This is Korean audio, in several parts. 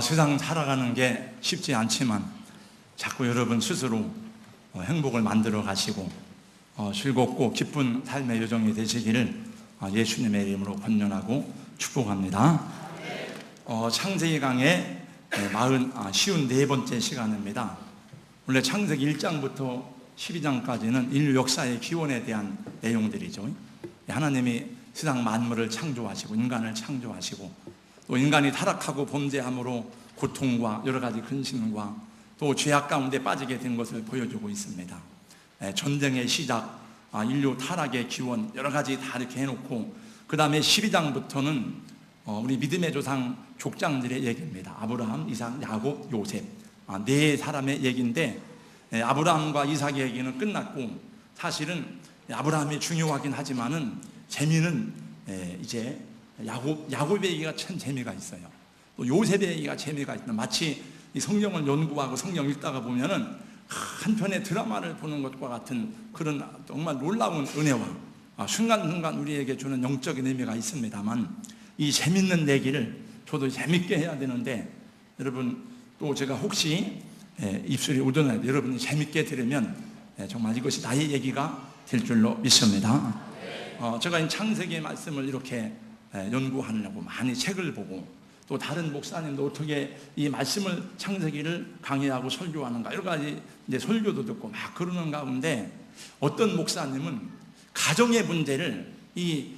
세상 살아가는 게 쉽지 않지만 자꾸 여러분 스스로 행복을 만들어 가시고 즐겁고 기쁜 삶의 여정이 되시기를 예수님의 이름으로 권면하고 축복합니다. 창세기 강의 54번째 시간입니다. 원래 창세기 1장부터 12장까지는 인류 역사의 기원에 대한 내용들이죠. 하나님이 세상 만물을 창조하시고 인간을 창조하시고 또 인간이 타락하고 범죄함으로 고통과 여러 가지 근심과 또 죄악 가운데 빠지게 된 것을 보여주고 있습니다. 전쟁의 시작, 인류 타락의 기원 여러 가지 다 이렇게 해놓고 그 다음에 12장부터는 우리 믿음의 조상 족장들의 얘기입니다. 아브라함, 이삭, 야곱, 요셉 네 사람의 얘기인데 아브라함과 이삭의 얘기는 끝났고 사실은 아브라함이 중요하긴 하지만은 재미는 이제 야곱의 얘기가 참 재미가 있어요. 또 요셉의 얘기가 재미가 있어요. 마치 이 성경을 연구하고 성경 읽다가 보면은 한편의 드라마를 보는 것과 같은 그런 정말 놀라운 은혜와 순간순간 우리에게 주는 영적인 의미가 있습니다만 이 재밌는 얘기를 저도 재밌게 해야 되는데 여러분 또 제가 혹시 입술이 우러나요. 여러분이 재밌게 들으면 정말 이것이 나의 얘기가 될 줄로 믿습니다. 제가 이 창세기의 말씀을 이렇게 연구하려고 많이 책을 보고 또 다른 목사님도 어떻게 이 말씀을 창세기를 강의하고 설교하는가 여러 가지 이제 설교도 듣고 막 그러는 가운데 어떤 목사님은 가정의 문제를 이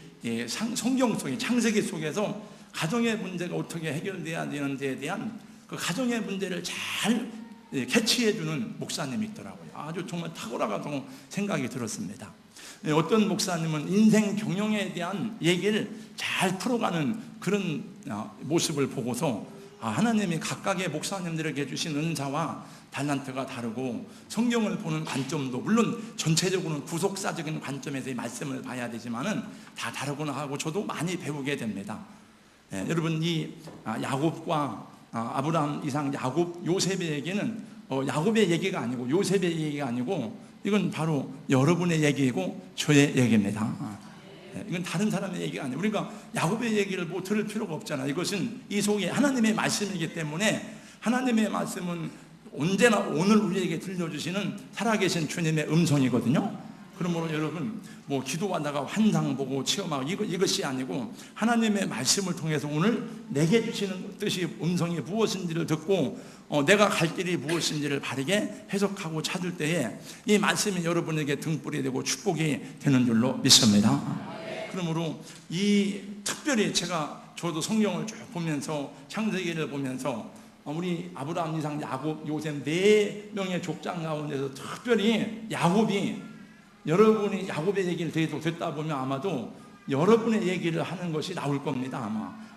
성경 속에 창세기 속에서 가정의 문제가 어떻게 해결돼야 되는지에 대한 그 가정의 문제를 잘 캐치해주는 목사님이 있더라고요. 아주 정말 탁월하다고 생각이 들었습니다. 어떤 목사님은 인생 경영에 대한 얘기를 잘 풀어가는 그런 모습을 보고서 하나님이 각각의 목사님들에게 주신 은사와 달란트가 다르고 성경을 보는 관점도 물론 전체적으로는 구속사적인 관점에서 이 말씀을 봐야 되지만은 다 다르구나 하고 저도 많이 배우게 됩니다. 여러분 이 야곱과 아브라함, 이삭, 야곱, 요셉의 얘기는 야곱의 얘기가 아니고 요셉의 얘기가 아니고 이건 바로 여러분의 얘기이고 저의 얘기입니다. 이건 다른 사람의 얘기가 아니에요. 그러니까 야곱의 얘기를 뭐 들을 필요가 없잖아요. 이것은 이 속에 하나님의 말씀이기 때문에 하나님의 말씀은 언제나 오늘 우리에게 들려주시는 살아계신 주님의 음성이거든요. 그러므로 여러분 뭐 기도하다가 환상 보고 체험하고 이것이 아니고 하나님의 말씀을 통해서 오늘 내게 주시는 뜻이 음성이 무엇인지를 듣고 내가 갈 길이 무엇인지를 바르게 해석하고 찾을 때에 이 말씀이 여러분에게 등불이 되고 축복이 되는 줄로 믿습니다. 그러므로 이 특별히 저도 성경을 쭉 보면서 창세기를 보면서 우리 아브라함, 이삭, 야곱, 요셉 4명의 족장 가운데서 특별히 야곱이 여러분이 야곱의 얘기를 계속 듣다 보면 아마도 여러분의 얘기를 하는 것이 나올 겁니다.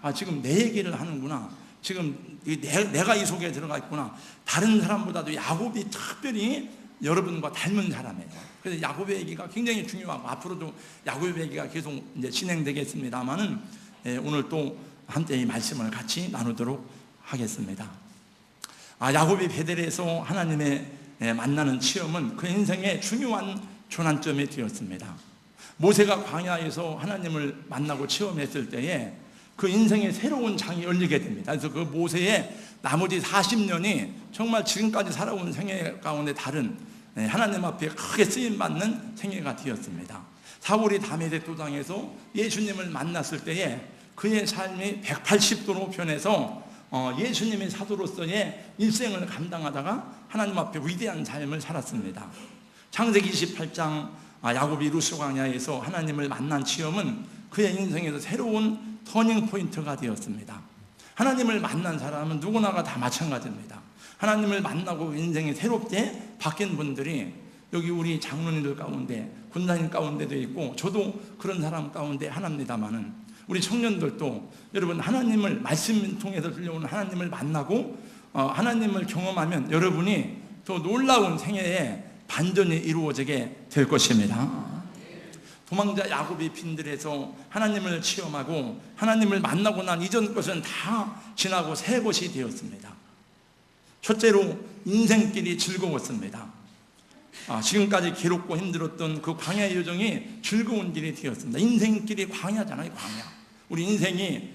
아마 지금 내 얘기를 하는구나. 지금 내가 이 속에 들어가 있구나. 다른 사람보다도 야곱이 특별히 여러분과 닮은 사람이에요. 그래서 야곱의 얘기가 굉장히 중요하고 앞으로도 야곱의 얘기가 계속 이제 진행되겠습니다만은 오늘 또 함께 이 말씀을 같이 나누도록 하겠습니다. 야곱이 베델에서 하나님의 만나는 체험은 그 인생의 중요한 전환점이 되었습니다. 모세가 광야에서 하나님을 만나고 체험했을 때에 그 인생의 새로운 장이 열리게 됩니다. 그래서 그 모세의 나머지 40년이 정말 지금까지 살아온 생애 가운데 다른 하나님 앞에 크게 쓰임받는 생애가 되었습니다. 사울이 다메섹 도상에서 예수님을 만났을 때에 그의 삶이 180도로 변해서 예수님의 사도로서의 일생을 감당하다가 하나님 앞에 위대한 삶을 살았습니다. 창세기 28장 야곱이 루스 광야에서 하나님을 만난 체험은 그의 인생에서 새로운 터닝 포인트가 되었습니다. 하나님을 만난 사람은 누구나가 다 마찬가지입니다. 하나님을 만나고 인생이 새롭게 바뀐 분들이 여기 우리 장로님들 가운데 군사님 가운데도 있고 저도 그런 사람 가운데 하나입니다만은 우리 청년들도 여러분 하나님을 말씀 통해서 들려오는 하나님을 만나고 하나님을 경험하면 여러분이 더 놀라운 생애에 반전이 이루어지게 될 것입니다. 도망자 야곱이 빈들에서 하나님을 체험하고 하나님을 만나고 난 이전 것은 다 지나고 새 것이 되었습니다. 첫째로 인생길이 즐거웠습니다. 지금까지 괴롭고 힘들었던 그 광야의 여정이 즐거운 길이 되었습니다. 인생길이 광야잖아요. 광야. 우리 인생이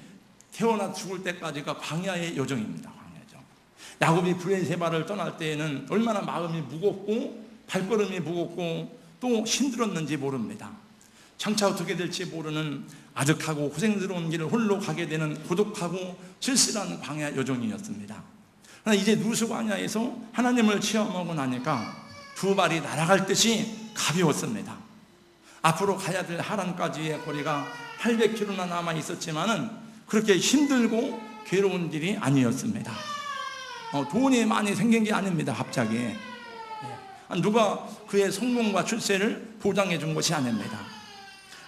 태어나 죽을 때까지가 광야의 여정입니다. 광야. 야곱이 브에세바를 떠날 때에는 얼마나 마음이 무겁고 발걸음이 무겁고 또 힘들었는지 모릅니다. 장차 어떻게 될지 모르는 아득하고 고생스러운 길을 홀로 가게 되는 고독하고 쓸쓸한 광야 여정이었습니다. 그러나 이제 누수 광야에서 하나님을 체험하고 나니까 두 발이 날아갈 듯이 가벼웠습니다. 앞으로 가야 될 하란까지의 거리가 800km나 남아 있었지만은 그렇게 힘들고 괴로운 길이 아니었습니다. 돈이 많이 생긴 게 아닙니다. 갑자기 누가 그의 성공과 출세를 보장해 준 것이 아닙니다.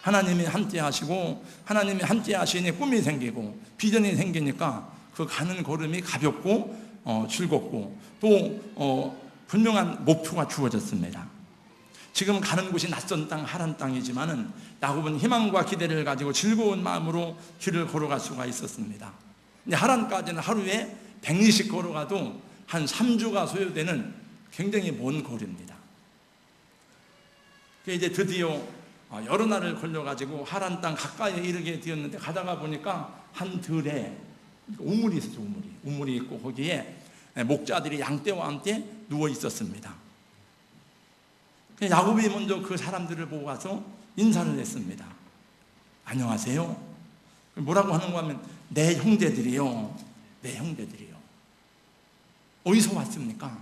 하나님이 함께 하시고 하나님이 함께 하시니 꿈이 생기고 비전이 생기니까 그 가는 걸음이 가볍고 즐겁고 또 분명한 목표가 주어졌습니다. 지금 가는 곳이 낯선 땅 하란 땅이지만은 야곱은 희망과 기대를 가지고 즐거운 마음으로 길을 걸어갈 수가 있었습니다. 근데 하란까지는 하루에 120 걸어가도 한 3주가 소요되는 굉장히 먼 거리입니다. 이제 드디어 여러 날을 걸려가지고 하란 땅 가까이에 이르게 되었는데 가다가 보니까 한 들에 우물이 있었죠. 우물이 있고 거기에 목자들이 양떼와 함께 누워 있었습니다. 야곱이 먼저 그 사람들을 보고 가서 인사를 했습니다. 안녕하세요. 뭐라고 하는가 하면 내 형제들이요. 내 형제들이요. 어디서 왔습니까?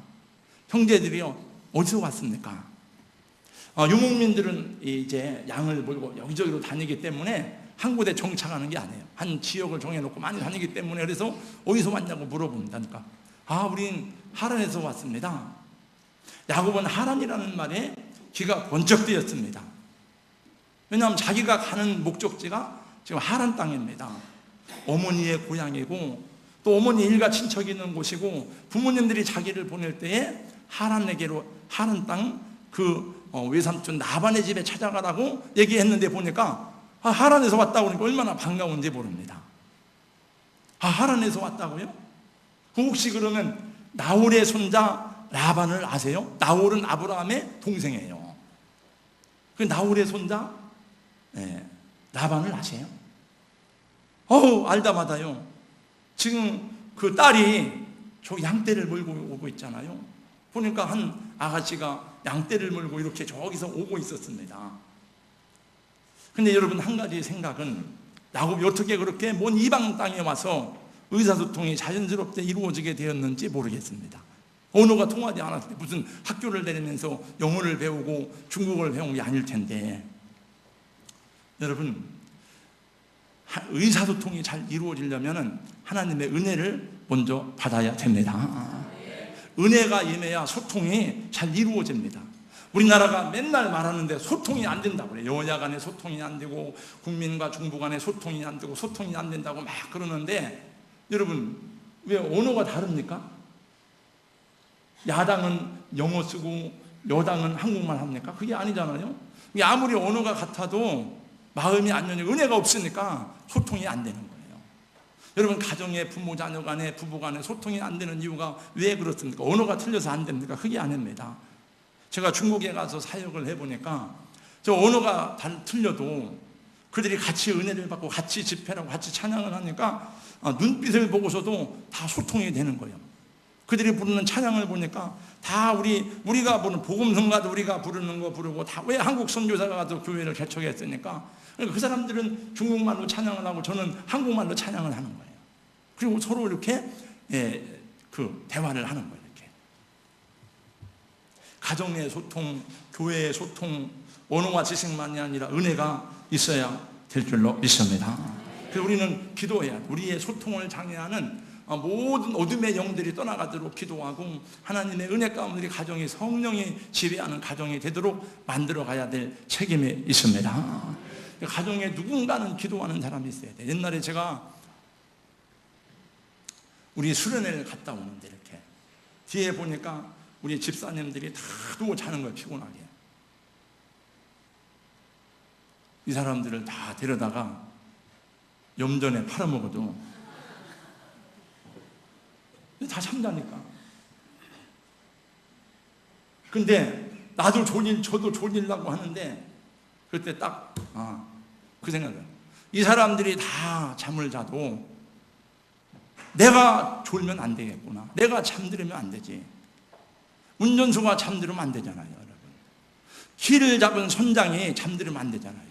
형제들이요. 어디서 왔습니까? 유목민들은 이제 양을 몰고 여기저기로 다니기 때문에 한 곳에 정착하는 게 아니에요. 한 지역을 정해놓고 많이 다니기 때문에 그래서 어디서 왔냐고 물어본다니까. 우린 하란에서 왔습니다. 야곱은 하란이라는 말에 귀가 번쩍 뜨였습니다. 왜냐하면 자기가 가는 목적지가 지금 하란 땅입니다. 어머니의 고향이고 또 어머니 일가 친척이 있는 곳이고 부모님들이 자기를 보낼 때에 하란에게로 하란 땅 외삼촌 나반의 집에 찾아가라고 얘기했는데 보니까 하란에서 왔다고 그러니까 얼마나 반가운지 모릅니다. 하란에서 왔다고요? 혹시 그러면 나홀의 손자 라반을 아세요? 나홀은 아브라함의 동생이에요. 그 나홀의 손자 라반을 아세요? 알다마다요. 지금 그 딸이 저 양떼를 몰고 오고 있잖아요. 보니까 한 아가씨가 양떼를 몰고 이렇게 저기서 오고 있었습니다. 근데 여러분 한 가지 생각은 야곱이 어떻게 그렇게 먼 이방 땅에 와서 의사소통이 자연스럽게 이루어지게 되었는지 모르겠습니다. 언어가 통하지 않았을 때 무슨 학교를 다니면서 영어를 배우고 중국어를 배운 게 아닐 텐데 여러분 의사소통이 잘 이루어지려면 하나님의 은혜를 먼저 받아야 됩니다. 은혜가 임해야 소통이 잘 이루어집니다. 우리나라가 맨날 말하는데 소통이 안 된다고 그래요. 여야 간에 소통이 안 되고 국민과 정부 간에 소통이 안 되고 소통이 안 된다고 막 그러는데 여러분 왜 언어가 다릅니까? 야당은 영어 쓰고 여당은 한국말 합니까? 그게 아니잖아요. 아무리 언어가 같아도 마음이 안 열리고 은혜가 없으니까 소통이 안 되는 거예요. 여러분 가정의 부모 자녀 간에 부부 간에 소통이 안 되는 이유가 왜 그렇습니까? 언어가 틀려서 안 됩니까? 그게 아닙니다. 제가 중국에 가서 사역을 해보니까 저 언어가 틀려도 그들이 같이 은혜를 받고 같이 집회를 하고 같이 찬양을 하니까 눈빛을 보고서도 다 소통이 되는 거예요. 그들이 부르는 찬양을 보니까 다 우리가 부르는 복음성가도 우리가 부르는 거 부르고 다 왜 한국 선교사가 가서 교회를 개척했으니까 그러니까 그 사람들은 중국말로 찬양을 하고 저는 한국말로 찬양을 하는 거예요. 그리고 서로 이렇게 대화를 하는 거예요. 이렇게 가정의 소통, 교회의 소통, 언어와 지식만이 아니라 은혜가 있어야 될 줄로 믿습니다. 그래서 우리는 기도해야 돼. 우리의 소통을 장애하는 모든 어둠의 영들이 떠나가도록 기도하고 하나님의 은혜 가운데 우리 가정이 성령이 지배하는 가정이 되도록 만들어가야 될 책임이 있습니다. 가정에 누군가는 기도하는 사람이 있어야 돼. 옛날에 제가 우리 수련회를 갔다 오는데 이렇게 뒤에 보니까 우리 집사님들이 다 누워 자는 거예요. 피곤하게. 이 사람들을 다 데려다가 염전에 팔아먹어도 다 잠자니까. 근데 나도 저도 졸리려고 하는데 그때 딱 그 생각을. 이 사람들이 다 잠을 자도 내가 졸면 안 되겠구나. 내가 잠들으면 안 되지. 운전수가 잠들으면 안 되잖아요, 여러분. 길을 잡은 선장이 잠들으면 안 되잖아요.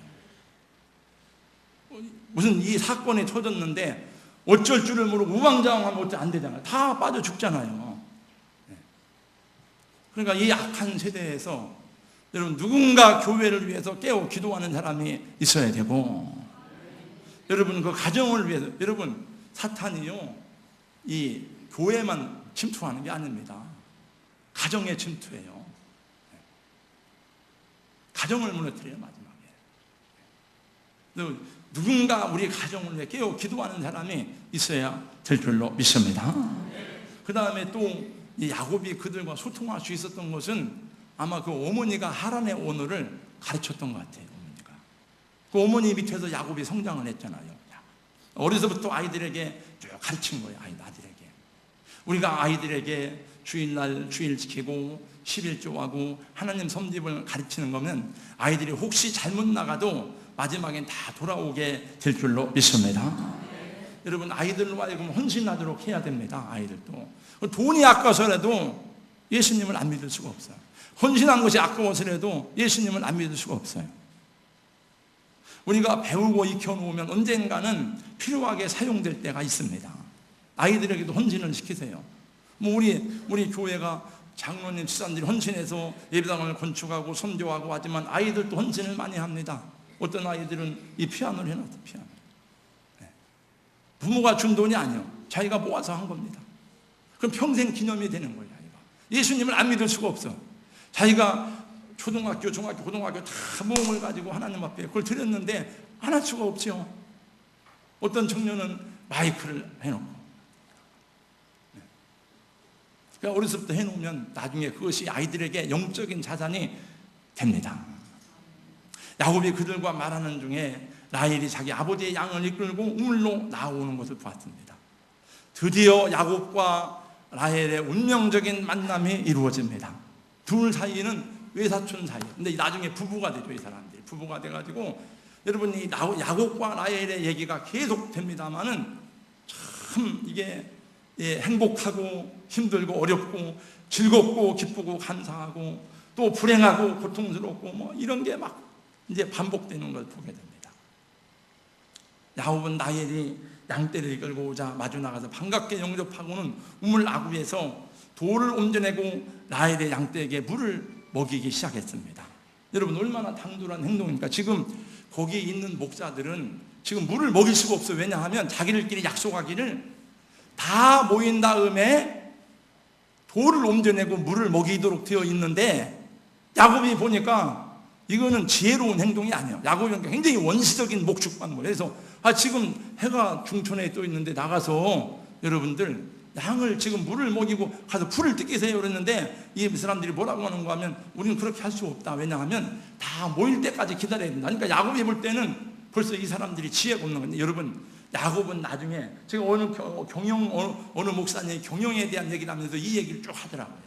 무슨 이 사건이 터졌는데 어쩔 줄을 모르고 우왕좌왕하면 어째 안 되잖아요. 다 빠져 죽잖아요. 그러니까 이 악한 세대에서 여러분, 누군가 교회를 위해서 깨워 기도하는 사람이 있어야 되고, 여러분 그 가정을 위해서, 여러분 사탄이요 이 교회만 침투하는 게 아닙니다. 가정에 침투해요. 가정을 무너뜨려요, 마지막에. 누군가 우리 가정을 위해 깨워 기도하는 사람이 있어야 될 줄로 믿습니다. 그 다음에 또 이 야곱이 그들과 소통할 수 있었던 것은 아마 그 어머니가 하란의 언어를 가르쳤던 것 같아요. 어머니가. 그 어머니 밑에서 야곱이 성장을 했잖아요. 어려서부터 아이들에게 쭉 가르친 거예요. 아이들에게. 우리가 아이들에게 주일날 주일 지키고 11조하고 하나님 섬김을 가르치는 거면 아이들이 혹시 잘못 나가도 마지막엔 다 돌아오게 될 줄로 믿습니다. 여러분, 아이들로 하여금 헌신하도록 해야 됩니다. 아이들도 돈이 아까워서라도 예수님을 안 믿을 수가 없어요. 헌신한 것이 아까워서라도 예수님을 안 믿을 수가 없어요. 우리가 배우고 익혀놓으면 언젠가는 필요하게 사용될 때가 있습니다. 아이들에게도 헌신을 시키세요. 우리 교회가 장로님, 집사님들이 헌신해서 예배당을 건축하고 선교하고 하지만 아이들도 헌신을 많이 합니다. 어떤 아이들은 이 피아노를 해놨다, 피아노. 부모가 준 돈이 아니에요. 자기가 모아서 한 겁니다. 그럼 평생 기념이 되는 거예요. 자기가. 예수님을 안 믿을 수가 없어. 자기가 초등학교, 중학교, 고등학교 다 모험을 가지고 하나님 앞에 그걸 드렸는데 안 할 수가 없죠. 어떤 청년은 마이크를 해놓고. 그러니까 어려서부터 해놓으면 나중에 그것이 아이들에게 영적인 자산이 됩니다. 야곱이 그들과 말하는 중에 라헬이 자기 아버지의 양을 이끌고 우물로 나오는 것을 보았습니다. 드디어 야곱과 라헬의 운명적인 만남이 이루어집니다. 둘 사이는 외사촌 사이. 근데 나중에 부부가 되죠, 이 사람들이. 부부가 돼가지고, 여러분, 이 야곱과 라헬의 얘기가 계속 됩니다만은 참 이게 행복하고 힘들고 어렵고 즐겁고 기쁘고 감사하고 또 불행하고 고통스럽고 뭐 이런 게 막 이제 반복되는 걸 보게 됩니다. 야곱은 라헬이 양떼를 이끌고 오자 마주 나가서 반갑게 영접하고는 우물 아구에서 돌을 옮겨내고 라헬의 양떼에게 물을 먹이기 시작했습니다. 여러분, 얼마나 당돌한 행동입니까? 지금 거기 있는 목자들은 지금 물을 먹일 수가 없어요. 왜냐하면 자기들끼리 약속하기를 다 모인 다음에 돌을 옮겨내고 물을 먹이도록 되어 있는데, 야곱이 보니까 이거는 지혜로운 행동이 아니에요. 야곱이 굉장히 원시적인 목축방문. 그래서 지금 해가 중천에 떠 있는데 나가서 여러분들 양을 지금 물을 먹이고 가서 풀을 뜯기세요 그랬는데, 이 사람들이 뭐라고 하는가 하면 우리는 그렇게 할 수 없다. 왜냐하면 다 모일 때까지 기다려야 된다. 그러니까 야곱이 볼 때는 벌써 이 사람들이 지혜가 없는 건데, 여러분, 야곱은 나중에 제가 어느 목사님이 경영에 대한 얘기를 하면서 이 얘기를 쭉 하더라고요.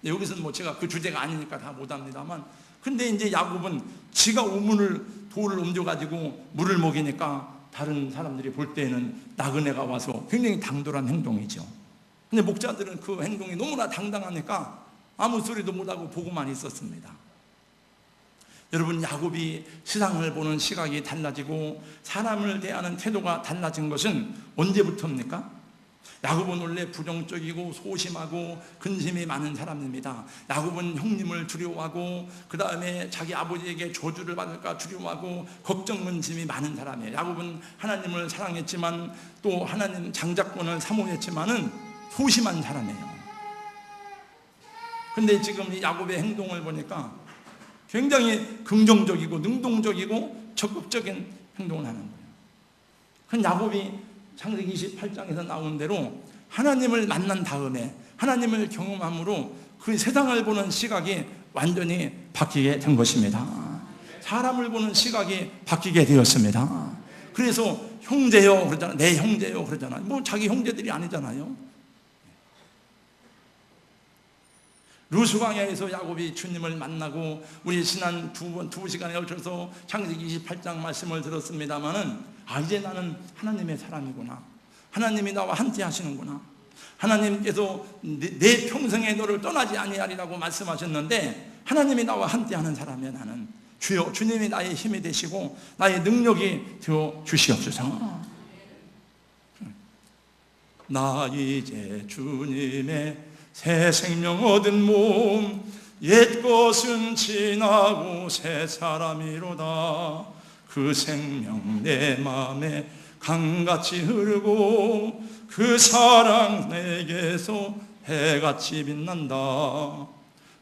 여기서는 뭐 제가 그 주제가 아니니까 다 못합니다만, 근데 이제 야곱은 지가 돌을 옮겨가지고 물을 먹이니까 다른 사람들이 볼 때는 나그네가 와서 굉장히 당돌한 행동이죠. 근데 목자들은 그 행동이 너무나 당당하니까 아무 소리도 못하고 보고만 있었습니다. 여러분, 야곱이 세상을 보는 시각이 달라지고 사람을 대하는 태도가 달라진 것은 언제부터입니까? 야곱은 원래 부정적이고 소심하고 근심이 많은 사람입니다. 야곱은 형님을 두려워하고 그 다음에 자기 아버지에게 저주를 받을까 두려워하고 걱정 근심이 많은 사람이에요. 야곱은 하나님을 사랑했지만 또 하나님 장자권을 사모했지만은 소심한 사람이에요. 근데 지금 이 야곱의 행동을 보니까 굉장히 긍정적이고 능동적이고 적극적인 행동을 하는 거예요. 그럼 야곱이 창세기 28장에서 나온 대로 하나님을 만난 다음에 하나님을 경험함으로 그 세상을 보는 시각이 완전히 바뀌게 된 것입니다. 사람을 보는 시각이 바뀌게 되었습니다. 그래서 형제요 그러잖아요. 내 형제요 그러잖아요. 뭐 자기 형제들이 아니잖아요. 루스광야에서 야곱이 주님을 만나고 우리 지난 두 시간에 걸쳐서 창세기 28장 말씀을 들었습니다마는 이제 나는 하나님의 사람이구나. 하나님이 나와 함께 하시는구나. 하나님께서 내 평생에 너를 떠나지 아니하리라고 말씀하셨는데, 하나님이 나와 함께하는 사람이야. 나는 주여, 주님이 나의 힘이 되시고 나의 능력이 되어 주시옵소서. 나 이제 주님의 새 생명 얻은 몸, 옛 것은 지나고 새 사람이로다. 그 생명 내 맘에 강같이 흐르고 그 사랑 내게서 해같이 빛난다.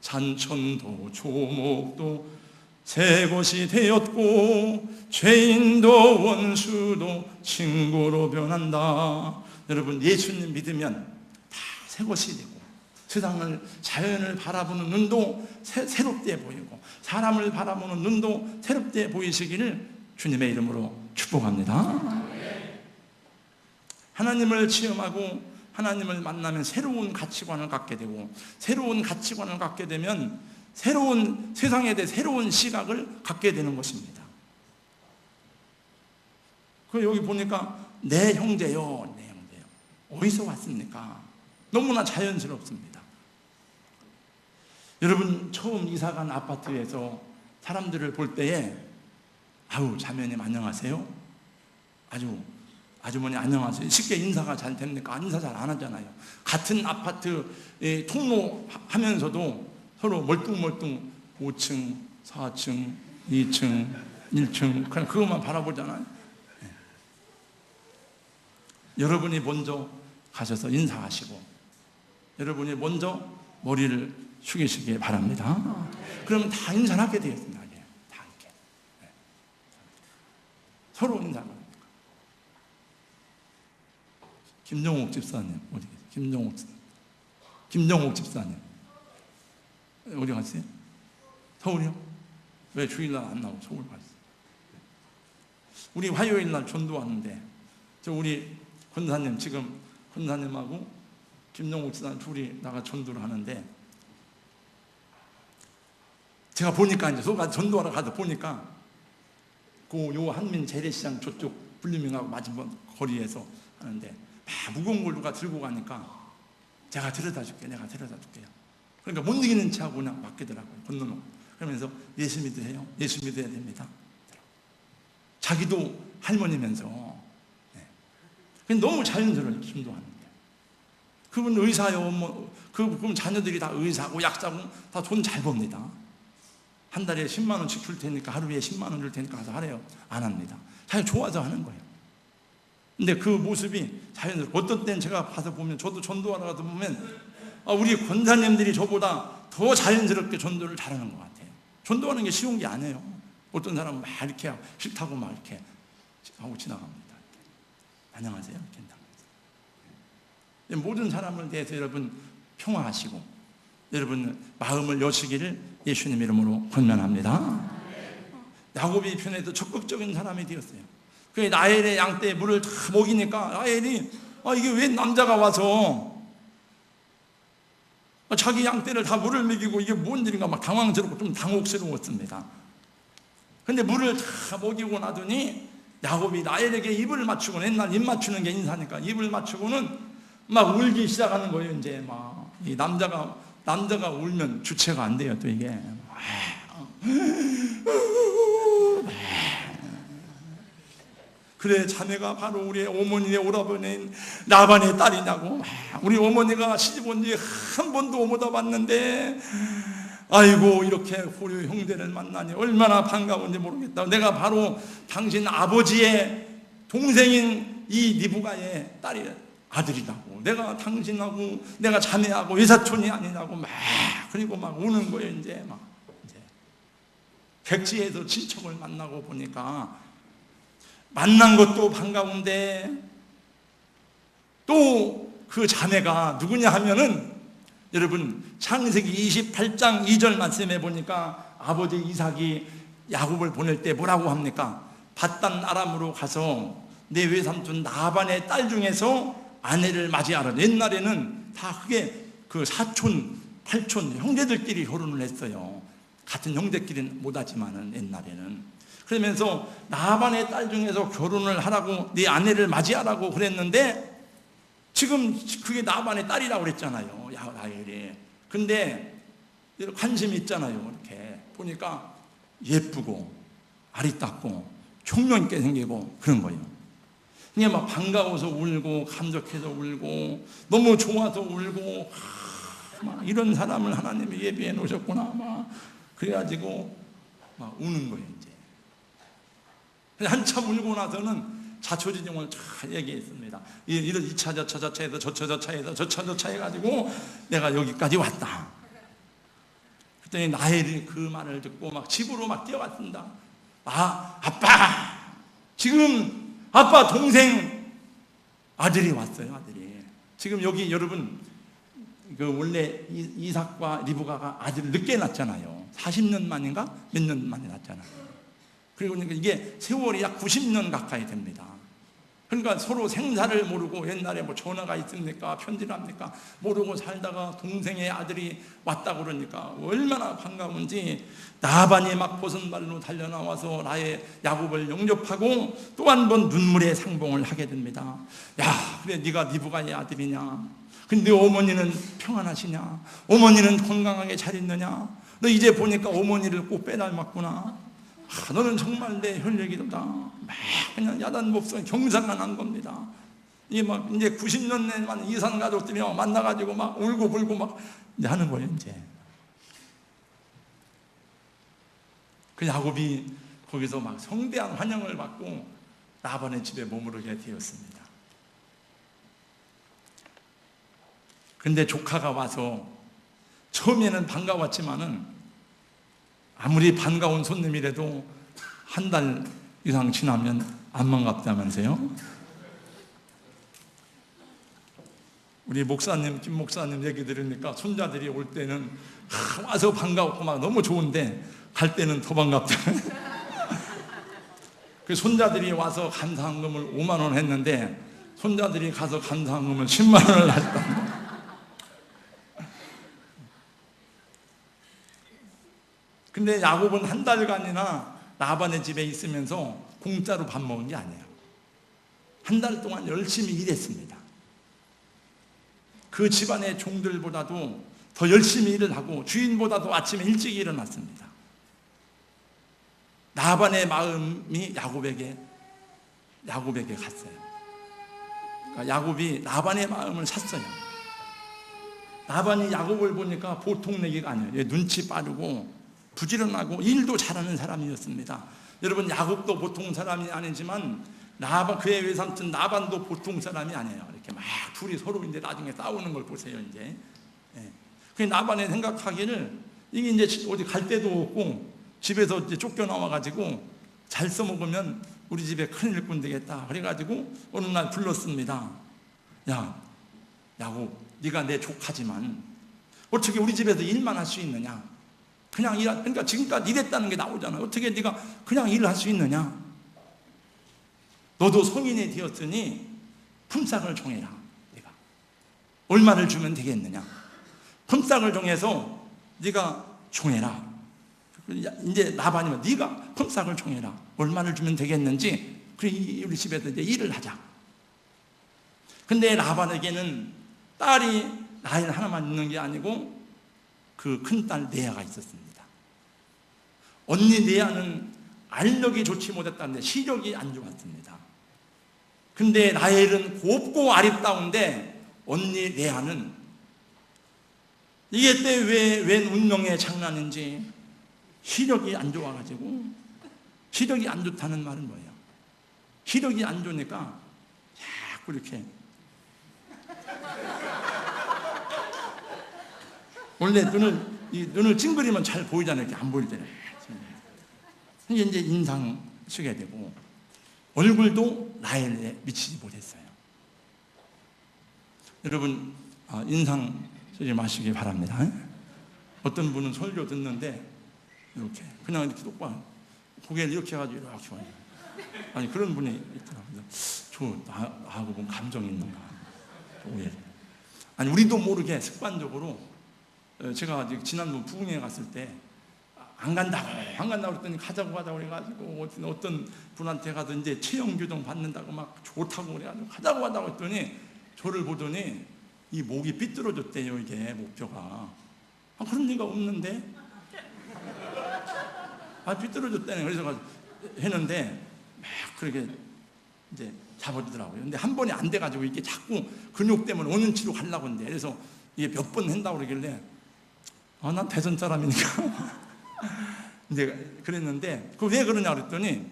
산천도 조목도 새 것이 되었고 죄인도 원수도 친구로 변한다. 여러분, 예수님 믿으면 다 새 것이 되고 세상을, 자연을 바라보는 눈도 새롭게 보이고 사람을 바라보는 눈도 새롭게 보이시기를 주님의 이름으로 축복합니다. 하나님을 체험하고 하나님을 만나면 새로운 가치관을 갖게 되고, 새로운 가치관을 갖게 되면 새로운 세상에 대해 새로운 시각을 갖게 되는 것입니다. 그 여기 보니까 내 형제요, 내 형제요. 어디서 왔습니까? 너무나 자연스럽습니다. 여러분, 처음 이사간 아파트에서 사람들을 볼 때에 아우, 자매님 안녕하세요? 아주머니 안녕하세요. 쉽게 인사가 잘 됩니까? 인사 잘 안 하잖아요. 같은 아파트 통로 하면서도 서로 멀뚱멀뚱 5층, 4층, 2층, 1층 그냥 그것만 바라보잖아요. 네. 여러분이 먼저 가셔서 인사하시고 여러분이 먼저 머리를 숙이시기 바랍니다. 그러면 다 인사를 하게 되겠습니다. 다 함께. 네. 서로 인사를. 김정옥 집사님 어디 계세요? 김정옥 집사님 어디 갔어요? 서울이요? 왜 주일날 안 나오고 서울 갔어요? 우리 화요일날 전도 왔는데 저 우리 권사님, 지금 권사님하고 김정옥 집사님 둘이 나가 전도를 하는데, 제가 보니까 이제 전도하러 가서 보니까 요 한민 재래시장 저쪽 불리밍하고 맞은편 거리에서 하는데 무거운 걸 누가 들고 가니까 내가 데려다 줄게요. 그러니까 못 이기는 체하고 그냥 맡기더라고요. 건너놓고. 그러면서 예수 믿으세요? 예수 믿어야 됩니다. 자기도 할머니면서. 네. 너무 자연스러워요. 전도하는 게. 그분 의사요. 그분 자녀들이 다 의사고 약사고 다 돈 잘 법니다. 한 달에 10만 원씩 줄 테니까, 하루에 10만 원 줄 테니까 가서 하래요. 안 합니다. 자기 좋아서 하는 거예요. 근데 그 모습이 자연스럽고, 어떤 때는 제가 가서 보면, 저도 전도하러 가서 보면 우리 권사님들이 저보다 더 자연스럽게 전도를 잘하는 것 같아요. 전도하는 게 쉬운 게 아니에요. 어떤 사람은 막 이렇게 싫다고 막 이렇게 하고 지나갑니다. 안녕하세요. 모든 사람을 대해서 여러분 평화하시고 여러분 마음을 여시기를 예수님 이름으로 권면합니다. 야곱이 편에도 적극적인 사람이 되었어요. 그 라헬의 양떼에 물을 다 먹이니까 라헬이 이게 왜 남자가 와서 자기 양떼를 다 물을 먹이고 이게 뭔 일인가 막 당황스럽고 좀 당혹스러웠습니다. 근데 물을 다 먹이고 나더니 야곱이 라헬에게 입을 맞추고, 옛날 입 맞추는 게 인사니까 입을 맞추고는 막 울기 시작하는 거예요. 이제 막 이 남자가 울면 주체가 안 돼요. 또 이게 그래, 자네가 바로 우리 어머니의 오라버니인 라반의 딸이냐고. 우리 어머니가 시집 온 지 한 번도 못 와봤는데 아이고 이렇게 고려 형제를 만나니 얼마나 반가운지 모르겠다. 내가 바로 당신 아버지의 동생인 이 리브가의 아들이라고. 내가 당신하고 내가 자네하고 외사촌이 아니냐고 그리고 막 우는 거예요. 이제 백지에서 친척을 만나고 보니까 만난 것도 반가운데 또 그 자매가 누구냐 하면은, 여러분 창세기 28장 2절 말씀해 보니까 아버지 이삭이 야곱을 보낼 때 뭐라고 합니까? 밧단 아람으로 가서 내 외삼촌 나반의 딸 중에서 아내를 맞이하라. 옛날에는 다 크게 그 사촌, 팔촌, 형제들끼리 결혼을 했어요. 같은 형제끼리는 못하지만은 옛날에는. 그러면서 나반의 딸 중에서 결혼을 하라고, 네 아내를 맞이하라고 그랬는데 지금 그게 나반의 딸이라고 그랬잖아요, 라헬이. 근데 관심이 있잖아요. 이렇게 보니까 예쁘고 아리따고 총명 있게 생기고 그런 거예요. 그게 막 반가워서 울고 감격해서 울고 너무 좋아서 울고 막 이런 사람을 하나님이 예비해 놓으셨구나 막 그래가지고 막 우는 거예요. 이제 한참 울고 나서는 자초지종을 잘 얘기했습니다. 이런 이 차 저 차 저 차에서 저 차 저 차에서 저 차 저 차 해가지고 내가 여기까지 왔다. 그랬더니 라헬이 그 말을 듣고 막 집으로 막 뛰어갔습니다. 아빠 지금 아빠 동생 아들이 왔어요. 아들이 지금 여기 여러분 그 원래 이삭과 리브가가 아들을 늦게 낳잖아요. 40년 만인가 몇 년 만에 낳잖아요. 그리고 이게 세월이 약 90년 가까이 됩니다. 그러니까 서로 생사를 모르고 옛날에 뭐 전화가 있습니까? 편지를 합니까? 모르고 살다가 동생의 아들이 왔다고 그러니까 얼마나 반가운지 나반이 막 벗은발로 달려나와서 나의 야곱을 영접하고 또 한 번 눈물의 상봉을 하게 됩니다. 야, 그래 네가 리브가의 아들이냐? 근데 어머니는 평안하시냐? 어머니는 건강하게 잘 있느냐? 너 이제 보니까 어머니를 꼭 빼닮았구나. 너는 정말 내 혈육이다. 막 그냥 야단 법석에 경상만 한 겁니다. 이게 막 이제 90년 만 이산 가족들이 만나가지고 막 울고 불고 막 이제 하는 거예요. 이제 그 야곱이 거기서 막 성대한 환영을 받고 라반의 집에 머무르게 되었습니다. 근데 조카가 와서 처음에는 반가웠지만은 아무리 반가운 손님이라도 한 달 이상 지나면 안 반갑다면서요? 우리 목사님, 김 목사님 얘기 들으니까 손자들이 올 때는 와서 반가웠고 막 너무 좋은데 갈 때는 더 반갑다. 그 손자들이 와서 감사한금을 5만 원 했는데 손자들이 가서 감사한금을 10만 원을 했다. 근데 야곱은 한 달간이나 라반의 집에 있으면서 공짜로 밥 먹은 게 아니에요. 한 달 동안 열심히 일했습니다. 그 집안의 종들보다도 더 열심히 일을 하고 주인보다도 아침에 일찍 일어났습니다. 라반의 마음이 야곱에게 갔어요. 그러니까 야곱이 라반의 마음을 샀어요. 라반이 야곱을 보니까 보통 내기가 아니에요. 얘 눈치 빠르고 부지런하고 일도 잘하는 사람이었습니다. 여러분 야곱도 보통 사람이 아니지만 라반 그의 외삼촌 라반도 보통 사람이 아니에요. 이렇게 막 둘이 서로 이제 나중에 싸우는 걸 보세요. 이제 그 라반이 생각하기를 이게 이제 어디 갈 데도 없고 집에서 이제 쫓겨나와 가지고 잘 써먹으면 우리 집에 큰일 꾼 되겠다. 그래가지고 어느 날 불렀습니다. 야 야곱 네가 내 조카지만 어떻게 우리 집에서 일만 할 수 있느냐? 그냥 그러니까 지금까지 일했다는 게 나오잖아. 어떻게 네가 그냥 일을 할 수 있느냐? 너도 성인이 되었으니 품삯을 정해라. 네가 얼마를 주면 되겠느냐? 품삯을 정해서 네가 정해라. 이제 라반이면 네가 품삯을 정해라. 얼마를 주면 되겠는지. 그래 우리 집에서 이제 일을 하자. 근데 라반에게는 딸이 라헬 하나만 있는 게 아니고 그 큰딸 레아가 있었습니다. 언니 레아는 알력이 좋지 못했다는데 시력이 안 좋았습니다. 근데 라헬은 곱고 아리따운데 언니 레아는 이게 웬 운명의 장난인지 시력이 안 좋아가지고 시력이 안 좋다는 말은 뭐예요? 시력이 안 좋으니까 자꾸 이렇게 원래 눈을 찡그리면 잘 보이잖아요. 이렇게 안 보일 때는. 이제 인상 쓰게 되고 얼굴도 라헬에 미치지 못했어요. 여러분 인상 쓰지 마시기 바랍니다. 어떤 분은 설교 듣는데 이렇게 그냥 이렇게 똑바로 고개를 이렇게 해가지고 이렇게 와요. 아니 그런 분이 있더라고요. 나하고 뭔 감정이 있는가 오해를. 아니 우리도 모르게 습관적으로 제가 지난번 부흥회 갔을 때 안 간다고 그랬더니 가자고 그래가지고 어떤 분한테 가서 이제 체형 교정 받는다고 막 좋다고 그래가지고 가자고 했더니 저를 보더니 이 목이 삐뚤어졌대요. 이게 목표가. 그런 리가 없는데. 삐뚤어졌다네. 그래서 했는데 막 그렇게 이제 잡아주더라고요. 근데 한 번이 안 돼가지고 이게 자꾸 근육 때문에 원은치로 가려고 하는데, 그래서 이게 몇 번 한다고 그러길래 난 대전 사람이니까 이제 그랬는데, 그 왜 그러냐 그랬더니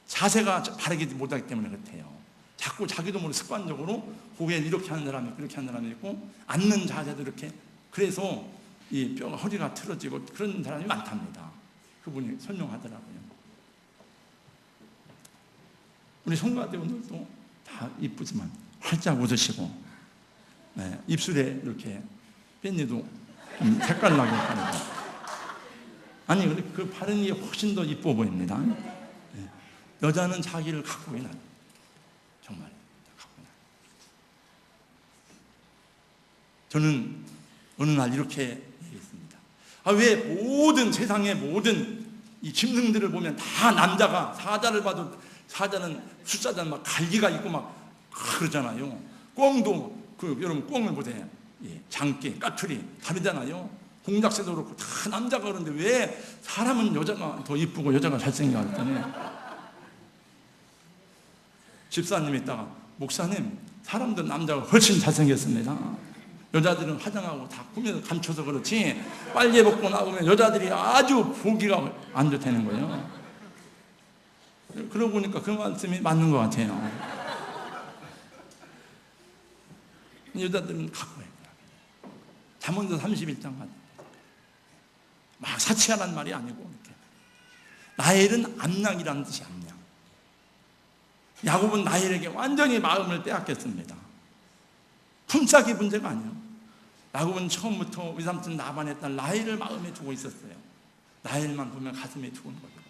자세가 바르게 못하기 때문에 그렇대요. 자꾸 자기도 모르게 습관적으로 고개를 이렇게 하는 사람이 있고, 이렇게 하는 사람이 있고, 앉는 자세도 이렇게, 그래서 이 뼈가, 허리가 틀어지고 그런 사람이 많답니다. 그분이 설명하더라고요. 우리 성가대원들도 다 이쁘지만 활짝 웃으시고, 네, 입술에 이렇게 깻잎도 색깔나게 바르고, 아니 그 바른 게 훨씬 더 이뻐 보입니다. 네. 여자는 자기를 가꾸긴 하죠. 정말 가꾸긴 하죠. 저는 어느 날 이렇게 얘기했습니다. 왜 모든 세상의 모든 이 짐승들을 보면 다 남자가, 사자를 봐도 사자는 숫자자는 막 갈기가 있고 막 그러잖아요. 꿩도 여러분 꿩을 보세요. 장깨, 까투리 다르잖아요. 공작새도 그렇고 다 남자가 그런데 왜 사람은 여자가 더 이쁘고 여자가 잘생겨 했더니 집사님이 있다가, 목사님, 사람들 남자가 훨씬 잘생겼습니다. 여자들은 화장하고 다 꾸며서 감춰서 그렇지 빨개 벗고 나오면 여자들이 아주 보기가 안 좋다는 거예요. 그러고 보니까 그 말씀이 맞는 것 같아요. 여자들은 갖고 해요. 잠언서 31장 막 사치하라는 말이 아니고, 이렇게 라헬은 암양이라는 뜻이 암양. 야곱은 라헬에게 완전히 마음을 빼앗겼습니다. 품삯이 문제가 아니에요. 야곱은 처음부터 외삼촌 라반의 딸 라헬을 마음에 두고 있었어요. 라헬만 보면 가슴이 두근거리고,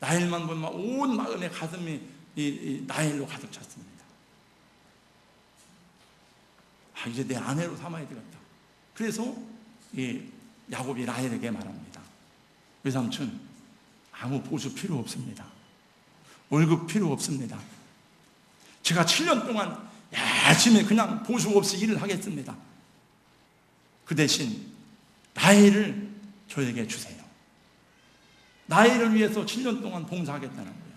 라헬만 보면 온 마음의 가슴이 이 라헬로 가득 찼습니다. 이제 내 아내로 삼아야 되겠다. 그래서 이 야곱이 라헬에게 말합니다. 외삼촌, 아무 보수 필요 없습니다. 월급 필요 없습니다. 제가 7년 동안 열심히 그냥 보수 없이 일을 하겠습니다. 그 대신 라헬을 저에게 주세요. 라헬을 위해서 7년 동안 봉사하겠다는 거예요.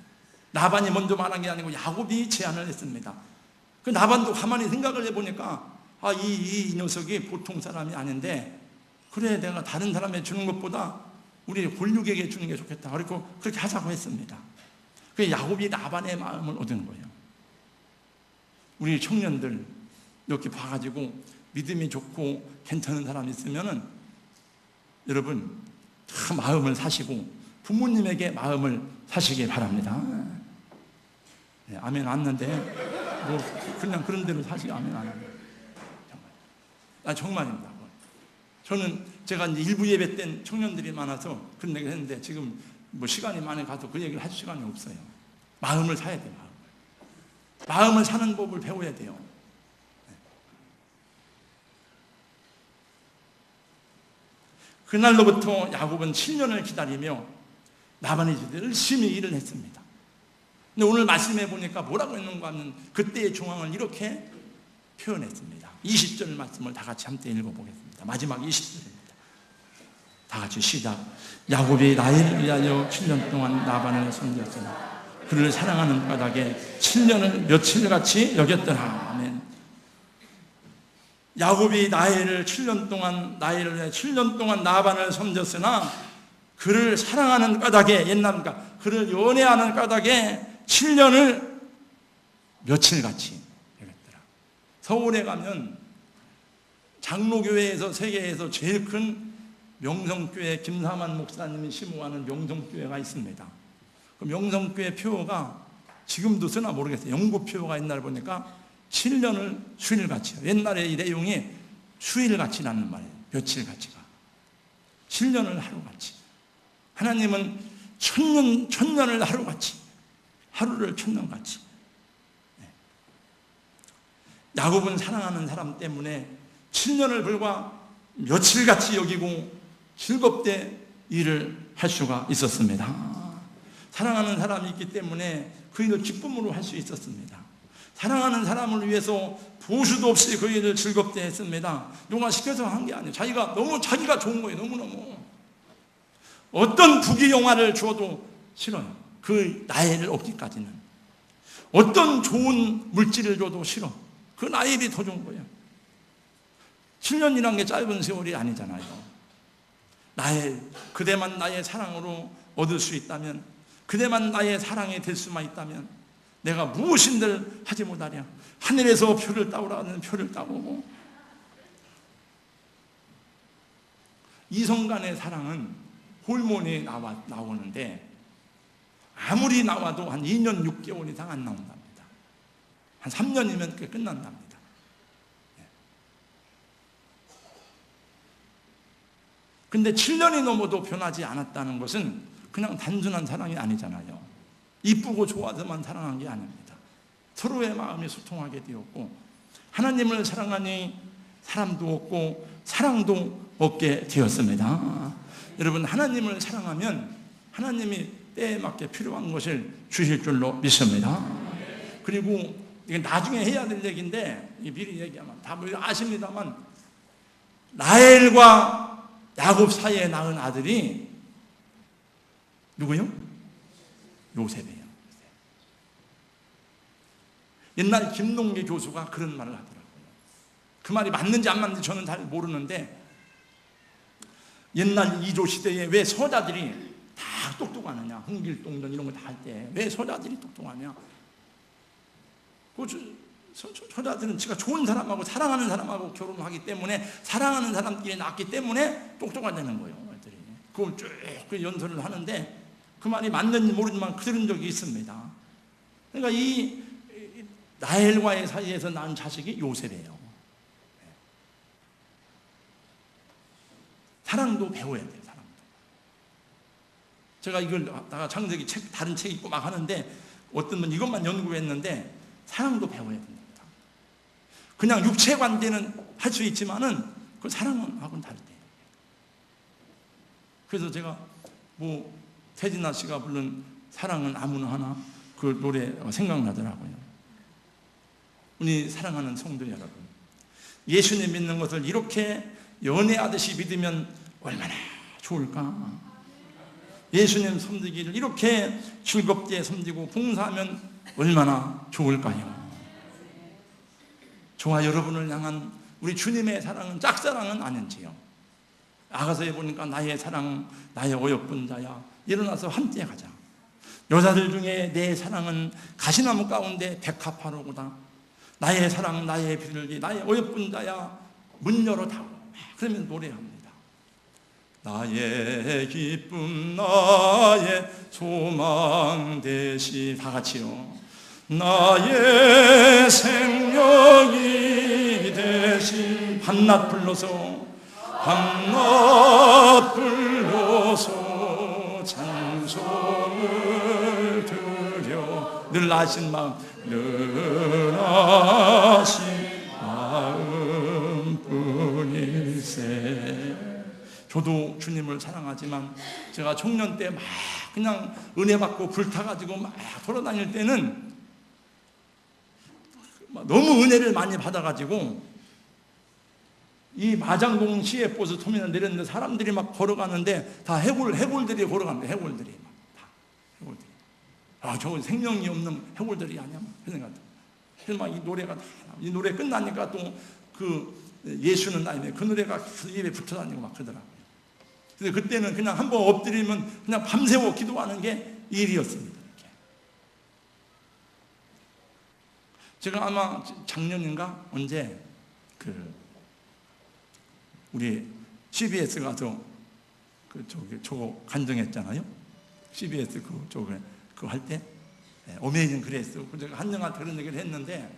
라반이 먼저 말한 게 아니고 야곱이 제안을 했습니다. 그 라반도 가만히 생각을 해보니까 이 녀석이 보통 사람이 아닌데, 그래 내가 다른 사람에 주는 것보다 우리 골육에게 주는 게 좋겠다. 그리고 그렇게 하자고 했습니다. 그 야곱이 라반의 마음을 얻은 거예요. 우리 청년들 이렇게 봐가지고 믿음이 좋고 괜찮은 사람이 있으면은 여러분 다 마음을 사시고 부모님에게 마음을 사시기 바랍니다. 네, 아멘 왔는데 뭐 그냥 그런 대로 사시 아멘 안 하면 정말입니다. 저는 제가 이제 일부 예배 때 청년들이 많아서 그런 얘기를 했는데, 지금 뭐 시간이 많이 가서 그 얘기를 할 시간이 없어요. 마음을 사야 돼요. 마음을 사는 법을 배워야 돼요. 그날로부터 야곱은 7년을 기다리며 라반의 집에 열심히 일을 했습니다. 근데 오늘 말씀해 보니까 뭐라고 했는가 하면 그때의 중앙을 이렇게 표현했습니다. 20절 말씀을 다 같이 함께 읽어보겠습니다. 마지막 20절입니다. 다 같이 시작. 야곱이 라헬을 위하여 7년 동안 라반을 섬겼으나 그를 사랑하는 까닭에 7년을 며칠같이 여겼더라. 아멘. 야곱이 라헬을 7년 동안 라반을 섬겼으나 그를 사랑하는 까닭에, 옛날인가 그를 연애하는 까닭에 7년을 며칠같이 여겼더라. 서울에 가면 장로교회에서 세계에서 제일 큰 명성교회 김사만 목사님이 심호하는 명성교회가 있습니다. 그 명성교회 표가 지금도 쓰나 모르겠어요. 영국 표가 옛날 보니까 7년을 수일같이요. 옛날에 이 내용이 수일같이라는 말이에요. 며칠같이가 7년을 하루같이. 하나님은 천년을 하루같이, 하루를 천년같이. 야곱은 사랑하는 사람 때문에 7년을 불과 며칠같이 여기고 즐겁게 일을 할 수가 있었습니다. 사랑하는 사람이 있기 때문에 그 일을 기쁨으로 할 수 있었습니다. 사랑하는 사람을 위해서 보수도 없이 그 일을 즐겁게 했습니다. 누가 시켜서 한 게 아니에요. 자기가 좋은 거예요. 너무너무. 어떤 부귀영화를 주어도 싫어요. 그 나이를 얻기까지는. 어떤 좋은 물질을 줘도 싫어. 그 나이를 더 좋은 거예요. 7년이란 게 짧은 세월이 아니잖아요. 그대만 나의 사랑으로 얻을 수 있다면, 그대만 나의 사랑이 될 수만 있다면 내가 무엇인들 하지 못하랴. 하늘에서 표를 따오라는 표를 따오고, 이성 간의 사랑은 호르몬이 나오는데 아무리 나와도 한 2년 6개월 이상 안 나온답니다. 한 3년이면 그게 끝난답니다. 근데 7년이 넘어도 변하지 않았다는 것은 그냥 단순한 사랑이 아니잖아요. 이쁘고 좋아서만 사랑한 게 아닙니다. 서로의 마음이 소통하게 되었고, 하나님을 사랑하니 사람도 얻고 사랑도 얻게 되었습니다. 여러분, 하나님을 사랑하면 하나님이 때에 맞게 필요한 것을 주실 줄로 믿습니다. 그리고 이게 나중에 해야 될 얘기인데 미리 얘기하면 다 아십니다만, 라헬과 야곱 사이에 낳은 아들이 누구요? 요셉이에요. 옛날 김동기 교수가 그런 말을 하더라고요. 그 말이 맞는지 안 맞는지 저는 잘 모르는데, 옛날 이조 시대에 왜 서자들이 다 똑똑하느냐, 흥길동전 이런 거 다 할 때 왜 서자들이 똑똑하냐. 서자들은 지가 좋은 사람하고 사랑하는 사람하고 결혼하기 때문에, 사랑하는 사람끼리 낳기 때문에 똑똑하다는 거예요. 그걸 쭉 연설을 하는데 그 말이 맞는지 모르지만 들은 적이 있습니다. 그러니까 이 라헬과의 사이에서 낳은 자식이 요셉이에요. 사랑도 배워야 돼요. 사랑도. 제가 이걸 창세기 다른 책 읽고 막 하는데 어떤 분 이것만 연구했는데 사랑도 배워야 됩니다. 그냥 육체 관계는 할 수 있지만은 그 사랑하고는 다르대요. 그래서 제가 태진아 씨가 부른 사랑은 아무나 하나, 그 노래 생각나더라고요. 우리 사랑하는 성도 여러분, 예수님 믿는 것을 이렇게 연애하듯이 믿으면 얼마나 좋을까? 예수님 섬기기를 이렇게 즐겁게 섬기고 봉사하면 얼마나 좋을까요? 저와 여러분을 향한 우리 주님의 사랑은 짝사랑은 아닌지요? 아가서에 보니까 나의 사랑, 나의 어여쁜 자야, 일어나서 함께 가자. 여자들 중에 내 사랑은 가시나무 가운데 백합화로구나. 나의 사랑, 나의 비둘기, 나의 어여쁜 자야, 문 열어다오. 그러면 노래합니다. 나의 기쁨, 나의 소망 되시. 다 같이요. 나의 생명이 되신 밤낮 불러서, 밤낮 불러서 찬송을 드려. 늘 아신 마음, 늘 아신 마음뿐일세. 저도 주님을 사랑하지만 제가 청년 때 막 그냥 은혜 받고 불타가지고 막 돌아다닐 때는 너무 은혜를 많이 받아가지고 이 마장동 시외버스 터미널 내렸는데 사람들이 막 걸어가는데 다 해골들이 걸어갑니다. 해골들이 막 다 해골들이. 저건 생명이 없는 해골들이 아니야. 그런 생각. 그래서 막 이 노래 끝나니까 또 그 예수는 나이네, 그 노래가 그 입에 붙어 다니고 막 그러더라고요. 근데 그때는 그냥 한번 엎드리면 그냥 밤새워 기도하는 게 일이었습니다. 이렇게. 제가 아마 작년인가 언제 우리 CBS 가서 저거 간증했잖아요. CBS 그거 할 때 어메이징 그레이스, 제가 한영한테 그런 얘기를 했는데,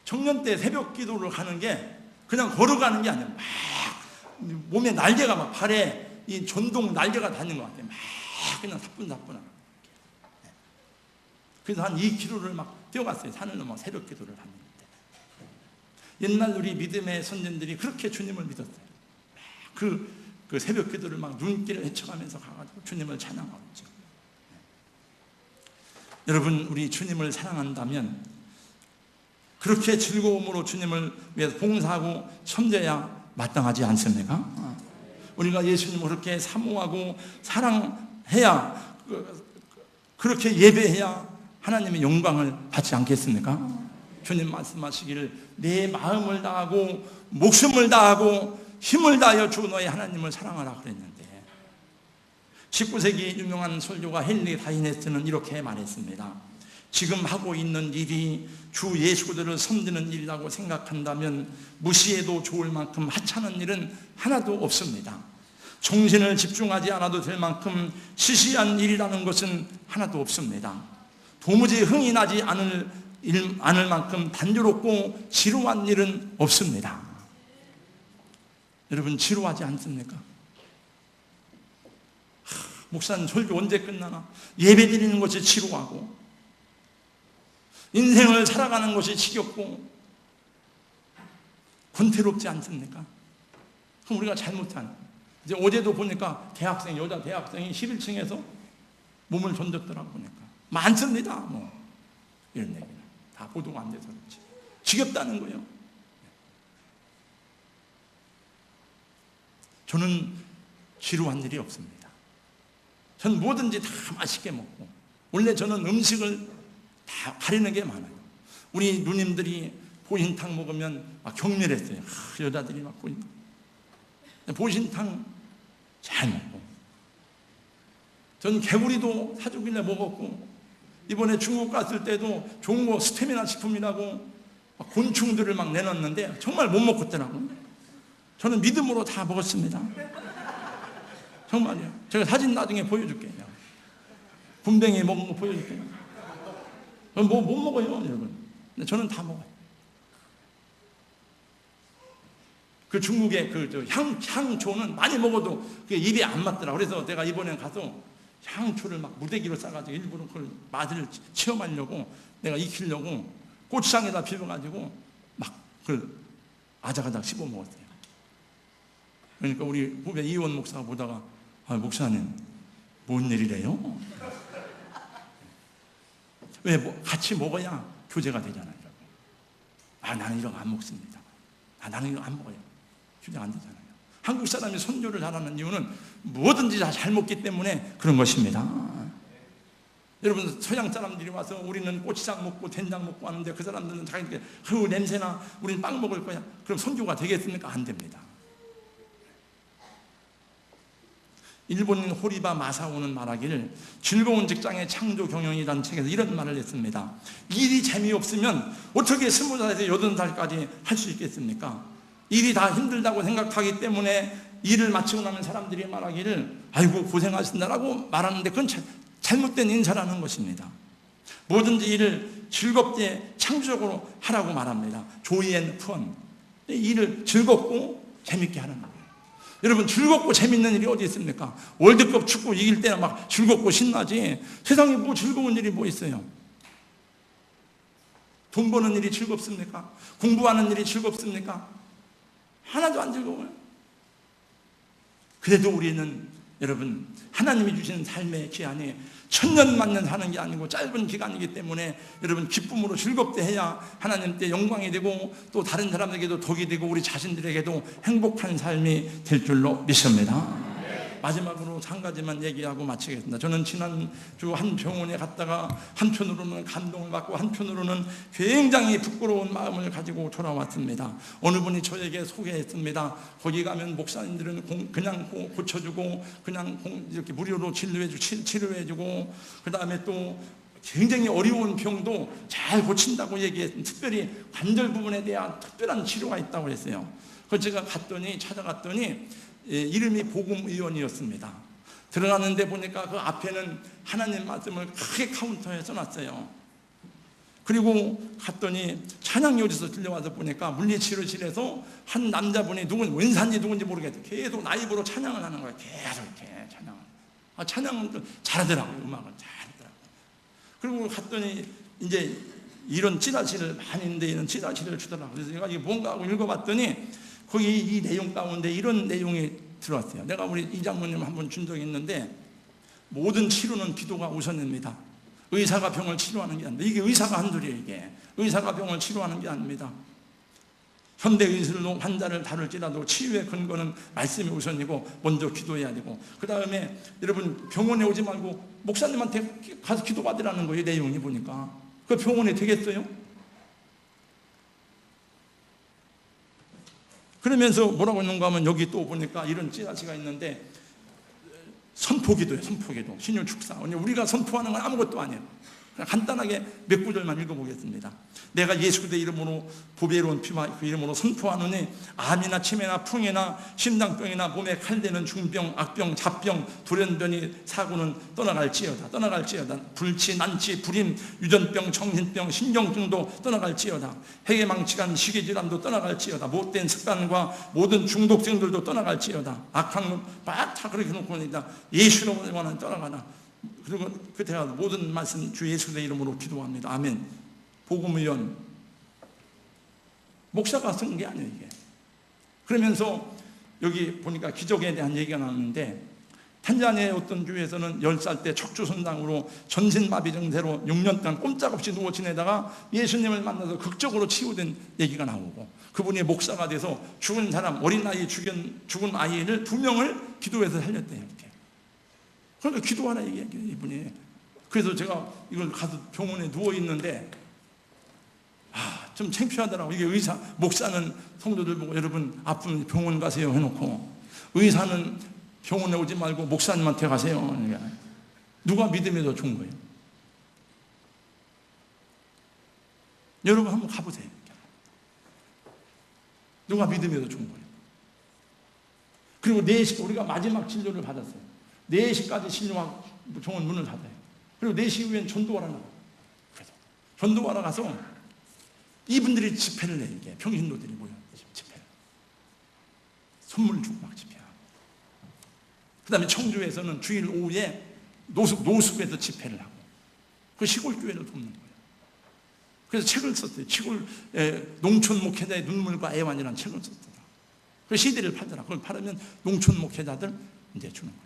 청년 때 새벽 기도를 하는 게 그냥 걸어가는 게 아니라 막 몸에 날개가 막 발에 이 전동 날개가 닿는 것 같아요. 막 그냥 사뿐사뿐하게. 그래서 한 2km를 막 뛰어갔어요. 산을 넘어 새벽 기도를 하는데. 옛날 우리 믿음의 선진들이 그렇게 주님을 믿었어요. 그 새벽 기도를 막 눈길을 헤쳐가면서 가가지고 주님을 찬양하고 있죠. 여러분, 우리 주님을 사랑한다면 그렇게 즐거움으로 주님을 위해서 봉사하고 섬겨야 마땅하지 않습니까? 우리가 예수님을 그렇게 사모하고 사랑해야, 그렇게 예배해야 하나님의 영광을 받지 않겠습니까? 주님 말씀하시기를 내 마음을 다하고 목숨을 다하고 힘을 다하여 주 너의 하나님을 사랑하라 그랬는데, 19세기 유명한 설교가 헨리 다이네스는 이렇게 말했습니다. 지금 하고 있는 일이 주 예수들을 섬기는 일이라고 생각한다면 무시해도 좋을 만큼 하찮은 일은 하나도 없습니다. 정신을 집중하지 않아도 될 만큼 시시한 일이라는 것은 하나도 없습니다. 도무지 흥이 나지 않을 만큼 단조롭고 지루한 일은 없습니다. 여러분, 지루하지 않습니까? 목사님 설교 언제 끝나나? 예배 드리는 것이 지루하고 인생을 살아가는 것이 지겹고 권태롭지 않습니까? 그럼 우리가 잘못한, 이제 어제도 보니까 대학생, 여자 대학생이 11층에서 몸을 던졌더라고 보니까. 많습니다. 뭐 이런 얘기는 다 보도가 안 돼서 그렇지. 지겹다는 거예요. 저는 지루한 일이 없습니다. 전 뭐든지 다 맛있게 먹고, 원래 저는 음식을 다 가리는 게 많아요. 우리 누님들이 보신탕 먹으면 막 격렬했어요. 여자들이 막 보신탕 잘 먹고, 전 개구리도 사주길래 먹었고, 이번에 중국 갔을 때도 좋은 거 스테미나 식품이라고 곤충들을 막 내놨는데 정말 못 먹었더라고요. 저는 믿음으로 다 먹었습니다. 정말요. 제가 사진 나중에 보여줄게요. 군뱅이 먹은 거 보여줄게요. 뭐 못 먹어요, 여러분. 근데 저는 다 먹어요. 그 중국의 그 향초는 많이 먹어도 그게 입에 안 맞더라고요. 그래서 내가 이번에 가서 향초를 막 무대기로 싸가지고 일부러 그걸 맛을 체험하려고, 내가 익히려고 고추장에다 비벼가지고 막 그걸 아작아작 씹어 먹었어요. 그러니까 우리 후배 이원 목사가 보다가, 목사님 뭔 일이래요? 왜 같이 먹어야 교제가 되잖아요. 나는 이런 거 안 먹습니다. 나는 이런 거 안 먹어요. 교제가 안 되잖아요. 한국 사람이 선교를 잘하는 이유는 뭐든지 다 잘 먹기 때문에 그런 것입니다. 여러분, 서양 사람들이 와서 우리는 고추장 먹고 된장 먹고 하는데 그 사람들은 자기들 냄새나 우리는 빵 먹을 거야. 그럼 선교가 되겠습니까? 안 됩니다. 일본인 호리바 마사오는 말하기를, 즐거운 직장의 창조 경영이라는 책에서 이런 말을 했습니다. 일이 재미없으면 어떻게 20살에서 80살까지 할 수 있겠습니까? 일이 다 힘들다고 생각하기 때문에 일을 마치고 나면 사람들이 말하기를 아이고 고생하신다라고 말하는데, 그건 잘못된 인사라는 것입니다. 뭐든지 일을 즐겁게 창조적으로 하라고 말합니다. 조이 앤 펀. 일을 즐겁고 재밌게 하는 거예요. 여러분, 즐겁고 재밌는 일이 어디 있습니까? 월드컵 축구 이길 때는 막 즐겁고 신나지. 세상에 뭐 즐거운 일이 뭐 있어요? 돈 버는 일이 즐겁습니까? 공부하는 일이 즐겁습니까? 하나도 안 즐거워요. 그래도 우리는 여러분, 하나님이 주시는 삶의 기한이 천년만년 사는 게 아니고 짧은 기간이기 때문에 여러분, 기쁨으로 즐겁게 해야 하나님께 영광이 되고 또 다른 사람에게도 덕이 되고 우리 자신들에게도 행복한 삶이 될 줄로 믿습니다. 마지막으로 한 가지만 얘기하고 마치겠습니다. 저는 지난주 한 병원에 갔다가 한편으로는 감동을 받고 한편으로는 굉장히 부끄러운 마음을 가지고 돌아왔습니다. 어느 분이 저에게 소개했습니다. 거기 가면 목사님들은 그냥 고쳐주고 그냥 이렇게 무료로 치료해주고 그 다음에 또 굉장히 어려운 병도 잘 고친다고 얘기했습니다. 특별히 관절 부분에 대한 특별한 치료가 있다고 했어요. 그래서 제가 찾아갔더니 이름이 복음의원이었습니다. 들어갔는데 보니까 그 앞에는 하나님 말씀을 크게 카운터에 써놨어요. 그리고 갔더니 찬양이 어디서 들려와서 보니까 물리치료실에서 한 남자분이 웬산지 누군지 모르겠어요. 계속 라이브로 찬양을 하는 거예요. 계속 이렇게 찬양을. 찬양은 잘하더라고요. 음악을 잘하더라고요. 그리고 갔더니 이제 이런 찌라시를 많이 있는데 이런 찌라시를 주더라고요. 그래서 제가 이게 뭔가 하고 읽어봤더니 거기 이 내용 가운데 이런 내용이 들어왔어요. 내가 우리 이 장모님 한번 준 적이 있는데, 모든 치료는 기도가 우선입니다. 의사가 병을 치료하는 게 아닙니다. 이게 의사가 한둘이에요. 이게 의사가 병을 치료하는 게 아닙니다. 현대의술로 환자를 다룰지라도 치유의 근거는 말씀이 우선이고 먼저 기도해야 되고, 그 다음에 여러분 병원에 오지 말고 목사님한테 가서 기도받으라는 거예요. 내용이 보니까 그 병원에 되겠어요? 그러면서 뭐라고 했는가 하면 여기 또 보니까 이런 찌라시가 있는데, 선포기도예요. 선포기도, 신유 축사. 우리가 선포하는 건 아무것도 아니에요. 그냥 간단하게 몇 구절만 읽어보겠습니다. 내가 예수 그리스도의 이름으로 보배로운 피와 그 이름으로 선포하노니 암이나 치매나 풍이나 심장병이나 몸에 칼대는 중병, 악병, 잡병, 돌연변이, 사고는 떠나갈지어다. 떠나갈지어다. 불치, 난치, 불임, 유전병, 정신병, 신경증도 떠나갈지어다. 해계망치간, 시기질환도 떠나갈지어다. 못된 습관과 모든 중독성들도 떠나갈지어다. 악한 막 그렇게 놓고 있다. 예수로만 떠나가라. 그리고 그때가 모든 말씀 주 예수의 이름으로 기도합니다. 아멘. 복음의원 목사가 쓴 게 아니에요, 이게. 그러면서 여기 보니까 기적에 대한 얘기가 나오는데, 탄자니아의 어떤 교회에서는 10살 때 척추손상으로 전신마비 증세로 6년 동안 꼼짝없이 누워 지내다가 예수님을 만나서 극적으로 치유된 얘기가 나오고, 그분이 목사가 돼서 죽은 사람, 어린아이 죽은 아이를 2명을 기도해서 살렸대요. 이렇게. 그러니까 기도하라 얘기해요, 이분이. 그래서 제가 이걸 가서 병원에 누워있는데 좀 창피하더라고. 이게 의사, 목사는 성도들 보고 여러분 아프면 병원 가세요 해놓고, 의사는 병원에 오지 말고 목사님한테 가세요. 그러니까 누가 믿음이 더 좋은 거예요? 여러분 한번 가보세요. 누가 믿음이 더 좋은 거예요? 그리고 4시 우리가 마지막 진료를 받았어요. 4시까지 진료하고 병원 문을 닫아요. 그리고 4시 이후엔 전도하러 나가요. 그래서 전도하러 가서 이분들이 집회를 내, 이게 평신도들이 모여 집회를 선물 주고 막 집회하고, 그 다음에 청주에서는 주일 오후에 노숙에서 집회를 하고, 그 시골 교회를 돕는 거예요. 그래서 책을 썼어요. 시골 농촌 목회자의 눈물과 애환이라는 책을 썼더라. 그 CD를 팔더라. 그걸 팔으면 농촌 목회자들 이제 주는 거예요.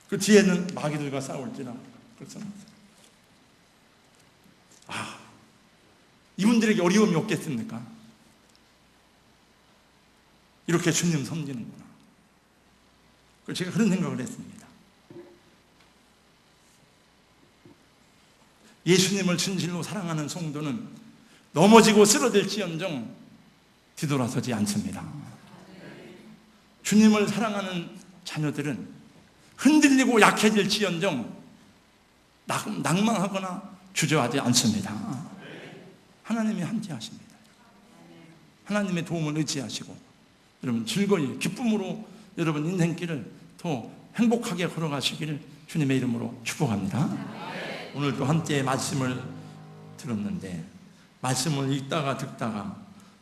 그 뒤에는 마귀들과 싸울지라. 그렇죠? 이분들에게 어려움이 없겠습니까? 이렇게 주님 섬기는구나. 제가 그런 생각을 했습니다. 예수님을 진실로 사랑하는 성도는 넘어지고 쓰러질지언정 뒤돌아서지 않습니다. 주님을 사랑하는 자녀들은 흔들리고 약해질지언정 낭망하거나 주저하지 않습니다. 하나님이 함께하십니다. 하나님의 도움을 의지하시고 여러분 즐거이 기쁨으로 여러분 인생길을 더 행복하게 걸어가시기를 주님의 이름으로 축복합니다. 오늘도 함께 말씀을 들었는데, 말씀을 읽다가 듣다가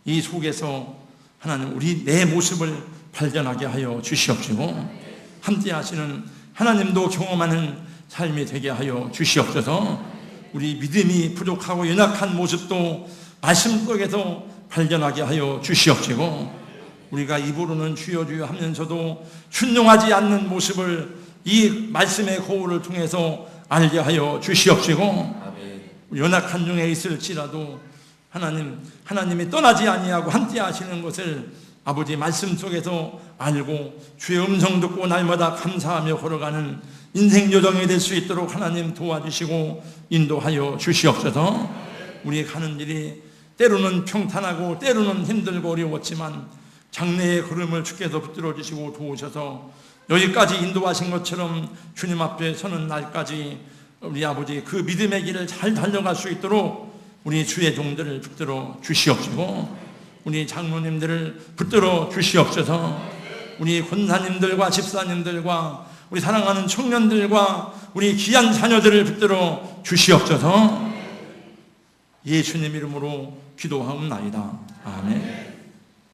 이 속에서 하나님 우리 내 모습을 발견하게 하여 주시옵시고, 함께 하시는 하나님도 경험하는 삶이 되게 하여 주시옵소서. 우리 믿음이 부족하고 연약한 모습도 말씀 속에서 발견하게 하여 주시옵시고, 우리가 입으로는 주여 주여 하면서도 순종하지 않는 모습을 이 말씀의 거울을 통해서 알게 하여 주시옵시고, 연약한 중에 있을지라도 하나님이 떠나지 아니하고 함께 하시는 것을 아버지 말씀 속에서 알고 주의 음성 듣고 날마다 감사하며 걸어가는 인생 요정이 될 수 있도록 하나님 도와주시고 인도하여 주시옵소서. 우리 가는 일이 때로는 평탄하고 때로는 힘들고 어려웠지만 장래의 걸음을 주께서 붙들어 주시고 도우셔서 여기까지 인도하신 것처럼 주님 앞에 서는 날까지 우리 아버지 그 믿음의 길을 잘 달려갈 수 있도록 우리 주의 종들을 붙들어 주시옵시고, 우리 장로님들을 붙들어 주시옵소서. 우리 권사님들과 집사님들과 우리 사랑하는 청년들과 우리 귀한 자녀들을 붙들어 주시옵소서. 예수님 이름으로 기도하옵나이다. 아멘.